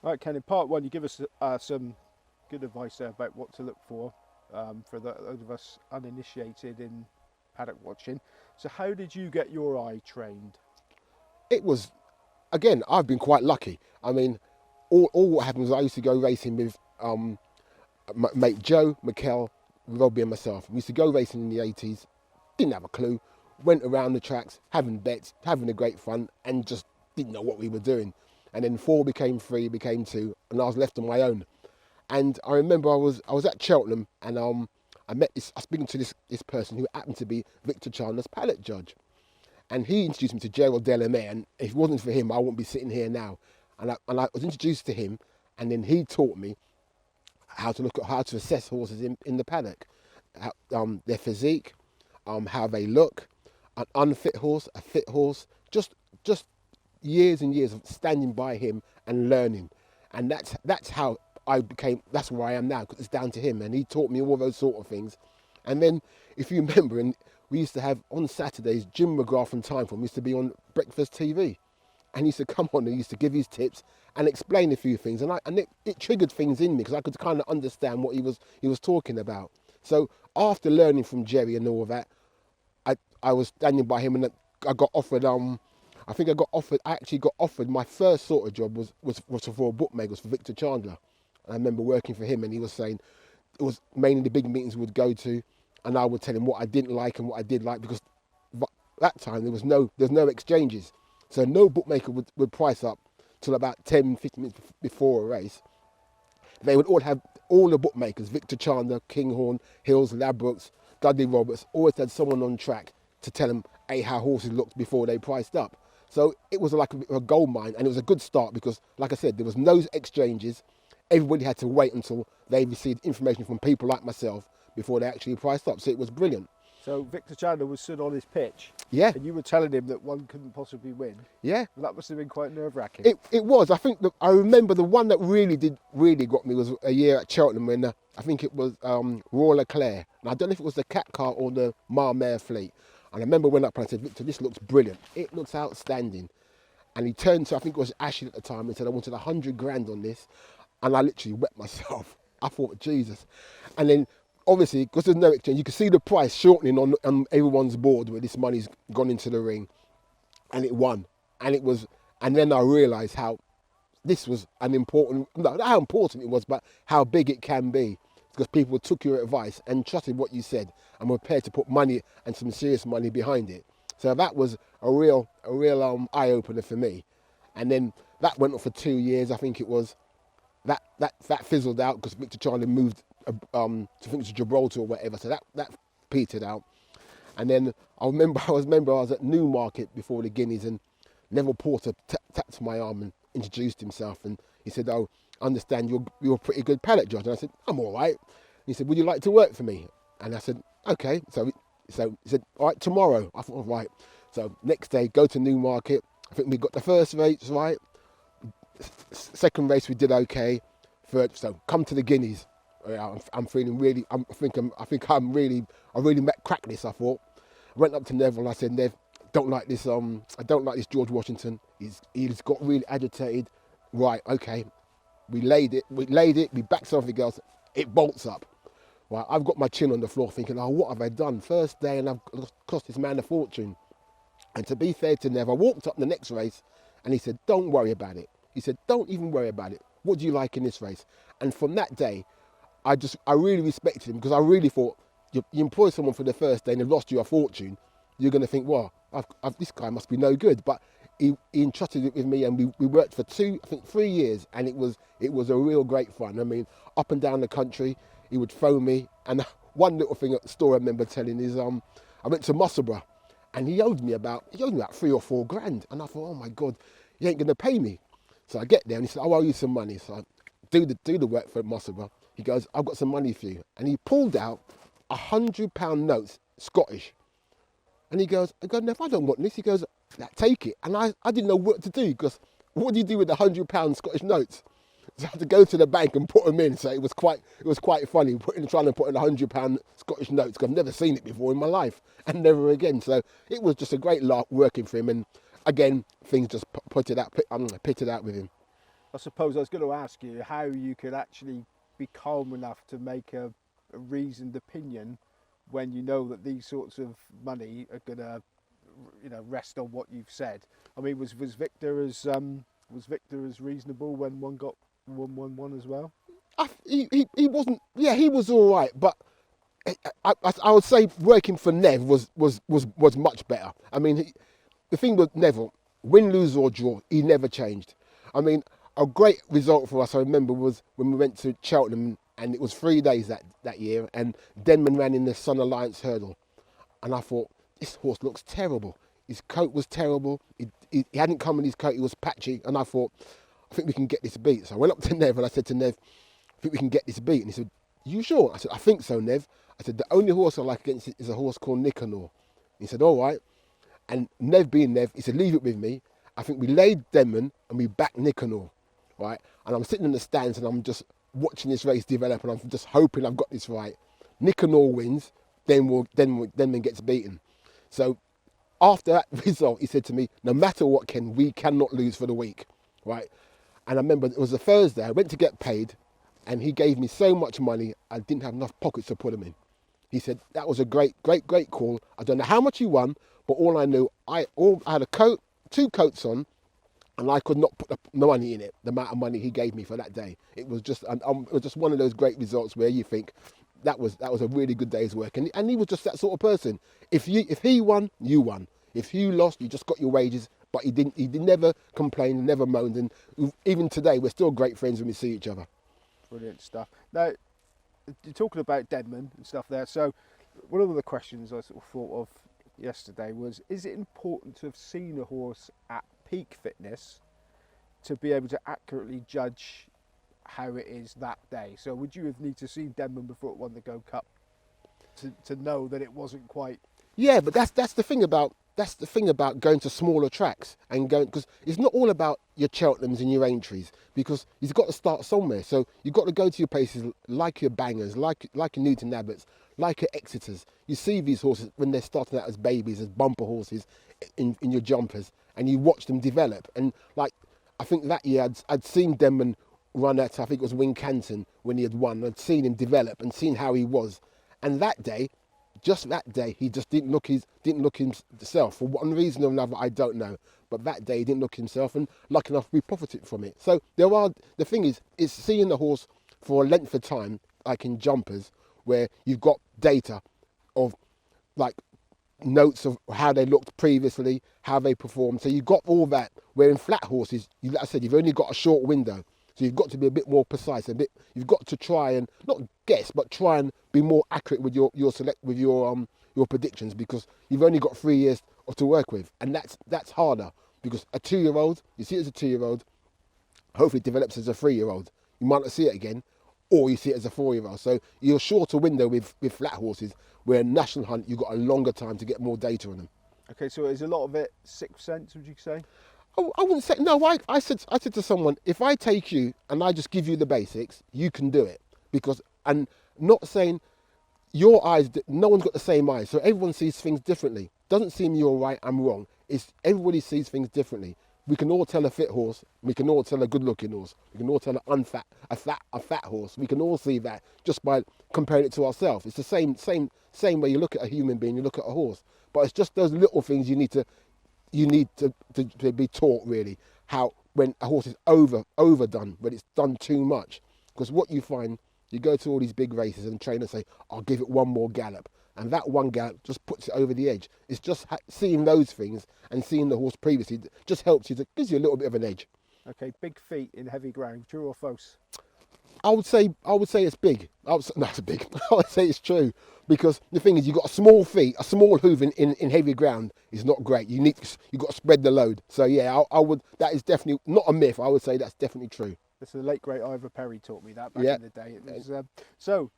All right, Ken, in part one, you give us some good advice there about what to look for those of us uninitiated in paddock watching. So how did you get your eye trained? It was, again, I've been quite lucky. I mean, all what happened was I used to go racing with my mate Joe, Mikel, Robbie and myself. We used to go racing in the 80s, didn't have a clue, went around the tracks, having bets, having a great fun, and just didn't know what we were doing. And then 4 became 3, became 2, and I was left on my own. And I remember I was at Cheltenham, and I was speaking to this person who happened to be Victor Chandler's paddock judge. And he introduced me to Gerald Delamere, and if it wasn't for him, I wouldn't be sitting here now. And I was introduced to him, and then he taught me how to assess horses in the paddock, their physique, how they look, an unfit horse, a fit horse, just years and years of standing by him and learning. And that's how that's where I am now, because it's down to him, and he taught me all those sort of things. And then, if you remember, and we used to have on Saturdays, Jim McGrath from Timeform used to be on Breakfast TV, and he used to come on and he used to give his tips and explain a few things, and it triggered things in me because I could kind of understand what he was talking about. So after learning from Jerry and all of that, I was standing by him, and I got offered. I actually got offered my first sort of job was for a bookmaker, was for Victor Chandler. And I remember working for him, and he was saying it was mainly the big meetings we would go to, and I would tell him what I didn't like and what I did like, because that time there's no exchanges. So no bookmaker would price up till about 10, 15 minutes before a race. They would all have, all the bookmakers, Victor Chandler, Kinghorn, Hills, Ladbrokes, Dudley Roberts, always had someone on track to tell them how horses looked before they priced up. So it was like a gold mine, and it was a good start because, like I said, there was no exchanges. Everybody had to wait until they received information from people like myself before they actually priced up. So it was brilliant. So Victor Chandler was stood on his pitch, Yeah, and you were telling him that one couldn't possibly win. yeah. Well, that must have been quite nerve-wracking. It was. I think I remember the one that really got me was a year at Cheltenham when I think it was Royal Leclerc. And I don't know if it was the Cat Car or the Marmare Fleet. And I remember went up and I said, Victor, this looks brilliant. It looks outstanding. And he turned to, I think it was Ashley at the time, and said, I wanted 100 grand on this. And I literally wet myself. I thought, Jesus. And then, obviously, because there's no exchange, you can see the price shortening on everyone's board where this money's gone into the ring. And it won. And then I realised how this was not how important it was, but how big it can be. Because people took your advice and trusted what you said and were prepared to put money and some serious money behind it. So that was a real eye-opener for me. And then that went on for 2 years. I think it was, that fizzled out because Victor Chandler moved to Gibraltar or whatever. So that petered out. And then I remember I was at Newmarket before the Guineas, and Neville Porter tapped my arm and introduced himself, and he said, "Oh, I understand you're a pretty good paddock judge." And I said, "I'm all right." And he said, "Would you like to work for me?" And I said, "Okay." So he said, "All right, tomorrow." I thought, "All right." So next day, go to Newmarket. I think we got the first race right. Second race we did okay. Third, so come to the Guineas. I'm feeling really. I really cracked this. I thought. I went up to Neville and I said, "Nev, I don't like this George Washington. He's got really agitated." Right, okay. We laid it, we backed something else, it bolts up. Right, I've got my chin on the floor thinking, oh, what have I done? First day and I've cost this man a fortune. And to be fair to Nev, I walked up the next race and he said, don't worry about it. He said, don't even worry about it. What do you like in this race? And from that day, I really respected him, because I really thought, you employ someone for the first day and they've lost you a fortune, you're going to think, well, this guy must be no good. But he entrusted it with me, and we worked for 3 years, and it was a real great fun. I mean, up and down the country, he would phone me. And one little story I remember telling is, I went to Musselburgh, and he owed me about 3 or 4 grand. And I thought, oh my God, he ain't going to pay me. So I get there, and he said, I owe you some money. So I do the work for Musselburgh. He goes, I've got some money for you. And he pulled out £100 notes, Scottish. And he goes, Nev, I don't want this. He goes, take it. And I didn't know what to do, because what do you do with £100 Scottish notes? So I had to go to the bank and put them in. So it was quite funny trying to put in £100 Scottish notes, because I've never seen it before in my life, and never again. So it was just a great lark working for him. And again, things just pitted out with him. I suppose I was going to ask you how you could actually be calm enough to make a reasoned opinion when you know that these sorts of money are going to, rest on what you've said. I mean, was Victor as reasonable when one got 1-1-1 as well? He wasn't. Yeah, he was all right, but I would say working for Nev was much better. I mean, the thing with Neville, win, lose or draw, he never changed. I mean, a great result for us, I remember, was when we went to Cheltenham, and it was 3 days that year, and Denman ran in the Sun Alliance hurdle, and I thought, this horse looks terrible. His coat was terrible. He hadn't come in his coat. He was patchy, and I thought, I think we can get this beat. So I went up to Nev and I said to Nev, I think we can get this beat. And he said, you sure? I said, I think so, Nev. I said, the only horse I like against it is a horse called Nicanor. He said, all right. And Nev being Nev, he said, leave it with me. I think we laid Denman and we backed Nicanor, right? And I'm sitting in the stands and I'm just watching this race develop, and I'm just hoping I've got this right. Nicanor wins, Denman gets beaten. So after that result, he said to me, no matter what, Ken, we cannot lose for the week, right? And I remember it was a Thursday, I went to get paid, and he gave me so much money, I didn't have enough pockets to put them in. He said, that was a great call. I don't know how much you won, but all I knew, I had a coat, 2 coats on, and I could not put the money in it, the amount of money he gave me for that day. It was just one of those great results where you think, that was a really good day's work. And he was just that sort of person. If he won, you won. If you lost, you just got your wages. But he never complained, never moaned. And even today, we're still great friends when we see each other. Brilliant stuff. Now, you're talking about Denman and stuff there. So one of the questions I sort of thought of yesterday was, is it important to have seen a horse at peak fitness to be able to accurately judge how it is that day? So would you have need to seen Denman before it won the Gold Cup to know that it wasn't quite? Yeah, but that's the thing about going to smaller tracks and going, because it's not all about your Cheltenhams and your Aintries, because you've got to start somewhere. So you've got to go to your places like your Bangers, like your Newton Abbotts, like your Exeters. You see these horses when they're starting out as babies, as bumper horses in your jumpers, and you watch them develop. And like, I think that year I'd seen Denman run at, I think it was Wincanton when he had won. I'd seen him develop and seen how he was. And that day, just that day, he just didn't look himself. For one reason or another, I don't know. But that day, he didn't look himself, and lucky enough, we profited from it. So the thing is, it's seeing the horse for a length of time, like in jumpers, where you've got data of like notes of how they looked previously, how they performed. So you've got all that. Where in flat horses, like I said, you've only got a short window. So you've got to be a bit more precise, you've got to try and not guess, but try and be more accurate with your predictions, because you've only got 3 years to work with, and that's harder, because a 2-year-old, you see it as a 2-year-old, hopefully it develops as a 3-year-old. You might not see it again, or you see it as a 4-year-old. So you're a shorter window with flat horses, where in National Hunt you've got a longer time to get more data on them. Okay, so is a lot of it sixth sense, would you say? Oh, I wouldn't say, no, I said to someone, if I take you and I just give you the basics, you can do it. Because, and not saying your eyes, no one's got the same eyes, so everyone sees things differently. Doesn't seem you're right, I'm wrong. It's everybody sees things differently. We can all tell a fit horse, we can all tell a good looking horse, we can all tell a fat horse. We can all see that just by comparing it to ourselves. It's the same way you look at a human being, you look at a horse. But it's just those little things you need to be taught, really, how when a horse is overdone, when it's done too much. Because what you find, you go to all these big races and trainers say, I'll give it one more gallop, and that one gallop just puts it over the edge. It's just seeing those things and seeing the horse previously just helps you, gives you a little bit of an edge. Okay, big feet in heavy ground, true or false? I would say it's big. It's big. I would say it's true, because the thing is, you've got a small feet, a small hoof in heavy ground is not great. You've got to spread the load. So yeah, I would. That is definitely not a myth. I would say that's definitely true. This is the late great Ivor Perry taught me that back in the day. It was, so,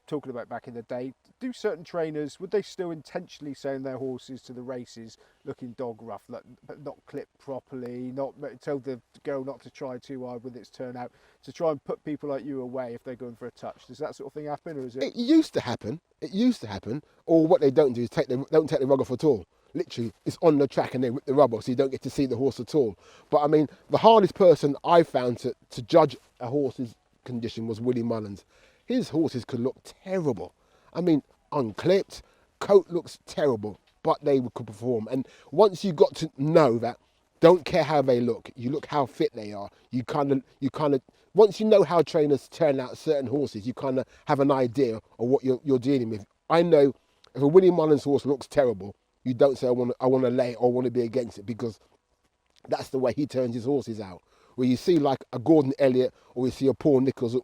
talking about back in the day, do certain trainers, would they still intentionally send their horses to the races looking dog rough, but not clipped properly, not tell the girl not to try too hard with its turnout, to try and put people like you away if they're going for a touch? Does that sort of thing happen, or is it? It used to happen. Or what they don't do is don't take the rug off at all. literally it's on the track and they rip the rubber, so you don't get to see the horse at all. But I mean, the hardest person I found to judge a horse's condition was Willie Mullins. His horses could look terrible. I mean, unclipped, coat looks terrible, but they could perform. And once you got to know that, don't care how they look, you look how fit they are. You kind of, once you know how trainers turn out certain horses, you kind of have an idea of what you're dealing with. I know if a Willie Mullins horse looks terrible, you don't say I want to lay it or want to be against it, because that's the way he turns his horses out. Where you see like a Gordon Elliott or you see a Paul Nicholls,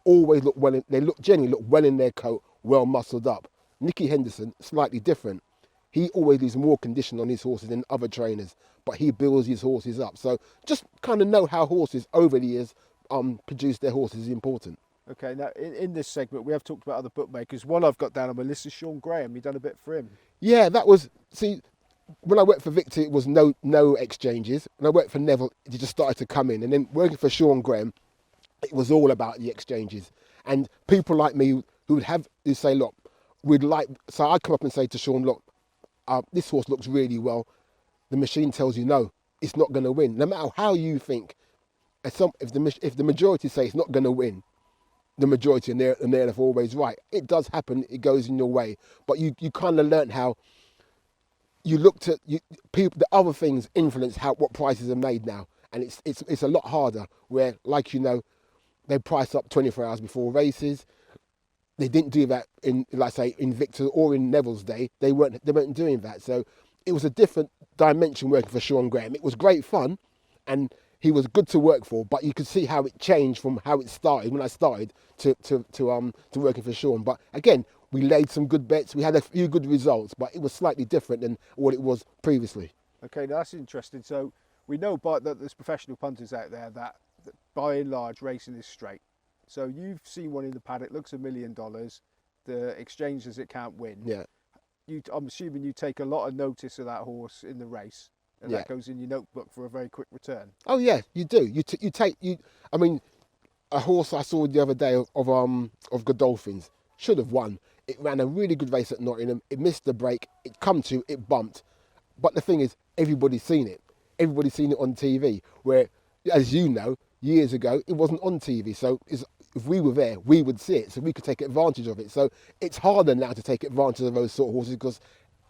always look well. They generally look well in their coat, well muscled up. Nicky Henderson, slightly different. He always leaves more condition on his horses than other trainers, but he builds his horses up. So just kind of know how horses over the years produce their horses is important. Okay, now in this segment we have talked about other bookmakers. One I've got down on my list is Sean Graham. You done a bit for him. Yeah, that was, see, when I worked for Victor, it was no exchanges. When I worked for Neville, it just started to come in. And then working for Sean Graham, it was all about the exchanges. And people like me who say, look, so I'd come up and say to Sean, look, this horse looks really well. The machine tells you, no, it's not going to win. No matter how you think, if the majority say it's not going to win, the majority and they're always right. It does happen, it goes in your way. But you kind of learn how you looked at people. The other things influence what prices are made now, and it's a lot harder. Where, like they price up 24 hours before races. They didn't do that in Victor or in Neville's day. They weren't doing that. So it was a different dimension working for Sean Graham. It was great fun, and he was good to work for. But you could see how it changed from how it started when I started to working for Sean. But again, we laid some good bets. We had a few good results, but it was slightly different than what it was previously. Okay, now that's interesting. So we know that there's professional punters out there that by and large racing is straight. So you've seen one in the paddock, looks $1 million. The exchange says it can't win. Yeah. I'm assuming you take a lot of notice of that horse in the race, and that goes in your notebook for a very quick return. Oh yeah, you do. I mean, a horse I saw the other day of Godolphins should have won. It ran a really good race at Nottingham. It missed the break. It bumped. But the thing is, everybody's seen it. Everybody's seen it on TV. Where, as you know, years ago it wasn't on TV. So if we were there, we would see it, so we could take advantage of it. So it's harder now to take advantage of those sort of horses because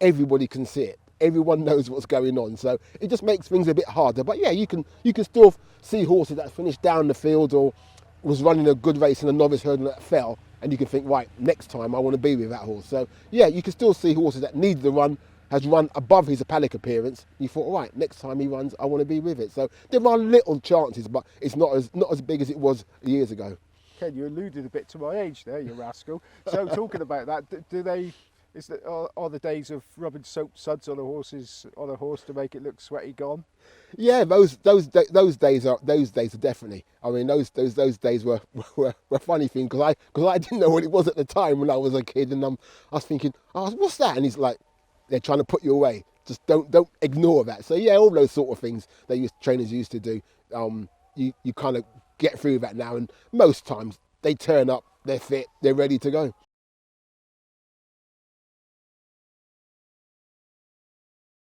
everybody can see it. Everyone knows what's going on. So it just makes things a bit harder. But yeah, you can still see horses that finished down the field or was running a good race in a novice hurdle that fell, and you can think, right, next time I want to be with that horse. So yeah, you can still see horses that need the run, has run above his Paddock appearance. You thought, right, next time he runs, I want to be with it. So there are little chances, but it's not as big as it was years ago. Ken, you alluded a bit to my age there, you rascal. So talking about that, are the days of rubbing soap suds on a horse to make it look sweaty gone? Yeah, those days are definitely. I mean, those days were a funny thing because I didn't know what it was at the time when I was a kid, and I was thinking, oh, what's that? And he's like, they're trying to put you away. Just don't ignore that. So yeah, all those sort of things that trainers used to do. You kind of get through that now, and most times they turn up, they're fit, they're ready to go.